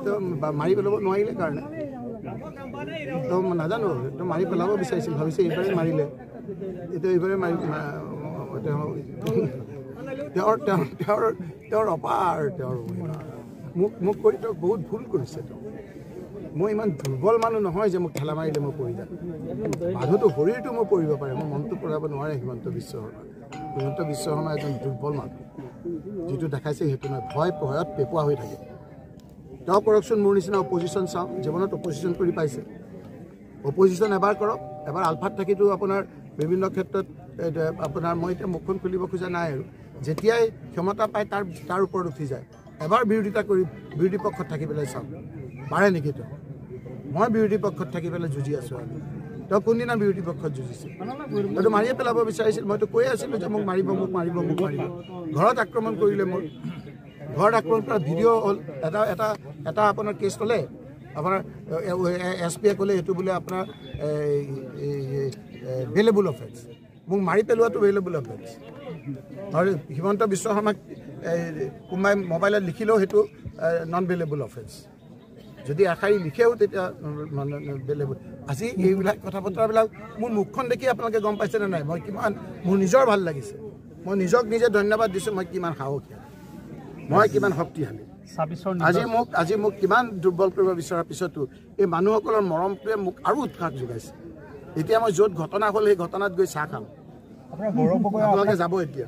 তো মাৰি পেলাব নোৱাৰিলে কাৰণে তো নাজানো তো মাৰি পেলাব বিচাৰিছিল ভাবিছে এইবাৰে মাৰিলে এতিয়া এইবাৰে মাৰি তেওঁৰ অপাৰ তেওঁৰ মোক কৰি তেওঁ বহুত ভুল কৰিছে তেওঁ মই ইমান দুৰ্বল মানুহ নহয় যে মোক ঠেলা মাৰিলে মই পৰি যাম বাধুটো শৰীৰটো মই পৰিব পাৰে মই মনটো পৰাব নোৱাৰে হিমন্ত বিশ্ব শৰ্মা এজন দুৰ্বল মানুহ যিটো দেখাইছে সেইটো নহয় ভয়ত পেপুৱা হৈ থাকে তেওঁ কৰকচোন মোৰ নিচিনা অপজিশ্যন চাওঁ জীৱনত অপজিশ্যন কৰি পাইছে অপজিশ্যন এবাৰ কৰক এবাৰ আলফাত থাকিতো আপোনাৰ বিভিন্ন ক্ষেত্ৰত আপোনাৰ মই এতিয়া মুখখন খুলিব খোজা নাই আৰু যেতিয়াই ক্ষমতা পায় তাৰ ওপৰত উঠি যায় এবাৰ বিৰোধিতা কৰি বিৰোধী পক্ষত থাকি পেলাই চাওক পাৰে নেকি তেওঁ মই বিৰোধী পক্ষত থাকি পেলাই যুঁজি আছোঁ আমি তেওঁ কোনদিনা বিৰোধী পক্ষত যুঁজিছে হয়তো মাৰিয়ে পেলাব বিচাৰিছিল মইতো কৈ আছিলোঁ যে মোক মাৰিব ঘৰত আক্ৰমণ কৰিলে মোৰ ঘৰত আক্ৰমণ কৰা ভিডিঅ' হ'ল এটা আপোনাৰ কেছ ক'লে আপোনাৰ SP ক'লে এইটো বোলে আপোনাৰ ভেলেবল অফেন্স মোক মাৰি পেলোৱাটো ভেলেবল অফেন্স আৰু হিমন্ত বিশ্ব শৰ্মাক কোনোবাই মোবাইলত লিখিলেও সেইটো নন ভেলেবল অফেন্স যদি এশাৰী লিখেও তেতিয়া ভেলেবল আজি এইবিলাক কথা বতৰাবিলাক মোৰ মুখখন দেখি আপোনালোকে গম পাইছেনে নাই মই কিমান মোৰ নিজৰ ভাল লাগিছে মই নিজক নিজে ধন্যবাদ দিছোঁ মই কিমান সাহসীয়া মই কিমান শক্তিশালী আজি মোক কিমান দুৰ্বল কৰিব বিচৰাৰ পিছতো এই মানুহসকলৰ মৰমটোৱে মোক আৰু উৎসাহ যোগাইছে এতিয়া মই য'ত ঘটনা হ'ল সেই ঘটনাত গৈ চাহ খাম আপোনালোকে যাব এতিয়া